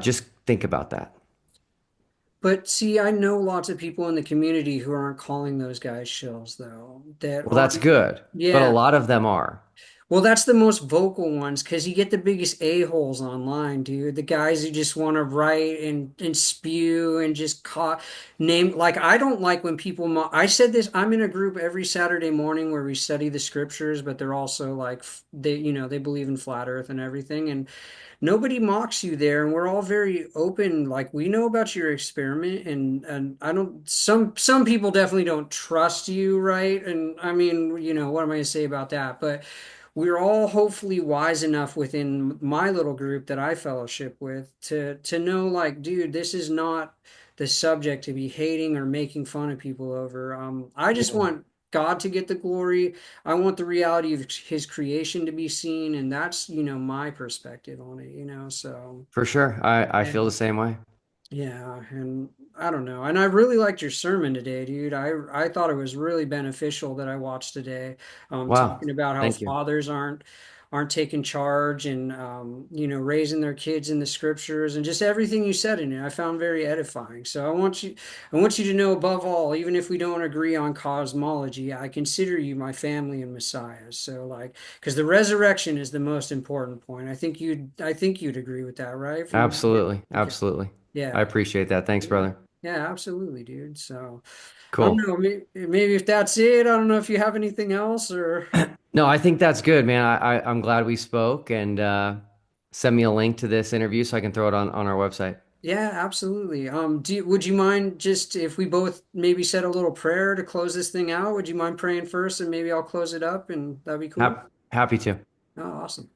Speaker 2: Just think about that.
Speaker 1: But see, I know lots of people in the community who aren't calling those guys shills though. That
Speaker 2: Well, that's
Speaker 1: aren't.
Speaker 2: good, but a
Speaker 1: Yeah.
Speaker 2: lot of them are.
Speaker 1: Well, that's the most vocal ones because you get the biggest a-holes online, dude. The guys who just want to write and spew and just name. Like, I don't like when people I said this, I'm in a group every Saturday morning where we study the scriptures, but they're also like they believe in flat earth and everything. And nobody mocks you there, and we're all very open. Like, we know about your experiment, and I don't some people definitely don't trust you, right? And I mean, what am I gonna say about that? But we're all hopefully wise enough within my little group that I fellowship with to know, like, dude, this is not the subject to be hating or making fun of people over. I just
Speaker 2: Yeah.
Speaker 1: want God to get the glory. I want the reality of his creation to be seen, and that's, my perspective on it. So
Speaker 2: For sure. I
Speaker 1: yeah.
Speaker 2: feel the same way.
Speaker 1: Yeah, and I don't know. And I really liked your sermon today, dude. I thought it was really beneficial that I watched today.
Speaker 2: Wow.
Speaker 1: Talking about how
Speaker 2: Thank you.
Speaker 1: fathers aren't taking charge and raising their kids in the scriptures and just everything you said in it. I found very edifying. So I want you to know above all, even if we don't agree on cosmology, I consider you my family and Messiah. So like, because the resurrection is the most important point. I think you'd agree with that, right? From
Speaker 2: Absolutely.
Speaker 1: okay.
Speaker 2: Absolutely. I
Speaker 1: Yeah.
Speaker 2: appreciate that. Thanks,
Speaker 1: Yeah.
Speaker 2: brother.
Speaker 1: Yeah, absolutely, dude. So I don't
Speaker 2: Cool.
Speaker 1: know, maybe if that's it, I don't know if you have anything else or
Speaker 2: No, I think that's good, man. I'm glad we spoke and send me a link to this interview so I can throw it on our website.
Speaker 1: yeah, absolutely. Would you mind just if we both maybe said a little prayer to close this thing out? Would you mind praying first and maybe I'll close it up and that'd be cool?
Speaker 2: Happy to.
Speaker 1: Oh, awesome.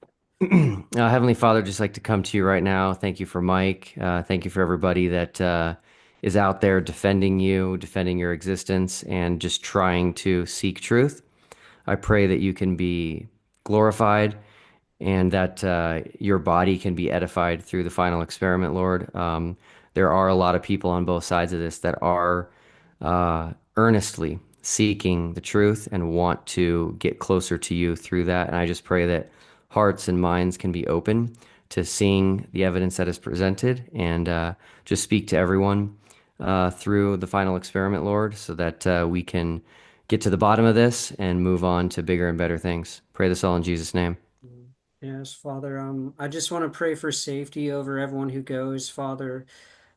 Speaker 2: Heavenly Father, just like to come to you right now. Thank you for Mike. Thank you for everybody that is out there defending you, defending your existence, and just trying to seek truth. I pray that you can be glorified and that your body can be edified through the final experiment, Lord. There are a lot of people on both sides of this that are earnestly seeking the truth and want to get closer to you through that. And I just pray that hearts and minds can be open to seeing the evidence that is presented and just speak to everyone through the final experiment, Lord, so that we can get to the bottom of this and move on to bigger and better things. Pray this all in Jesus' name.
Speaker 1: Yes, Father. I just want to pray for safety over everyone who goes, Father.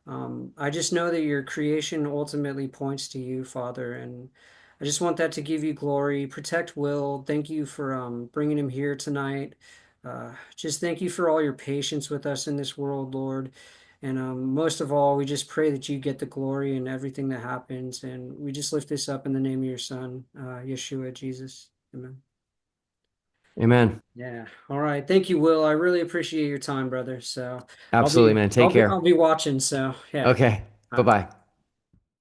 Speaker 1: I just know that your creation ultimately points to you, Father, and I just want that to give you glory. Protect Will. Thank you for bringing him here tonight. Just thank you for all your patience with us in this world, Lord. And most of all, we just pray that you get the glory in everything that happens. And we just lift this up in the name of your Son, Yeshua, Jesus. Amen.
Speaker 2: Amen.
Speaker 1: Yeah. All right. Thank you, Will. I really appreciate your time, brother. So I'll
Speaker 2: Absolutely,
Speaker 1: be
Speaker 2: man.
Speaker 1: I'll
Speaker 2: Take
Speaker 1: be I'll
Speaker 2: care.
Speaker 1: be watching. So yeah.
Speaker 2: Okay.
Speaker 1: All
Speaker 2: Bye
Speaker 1: right.
Speaker 2: bye.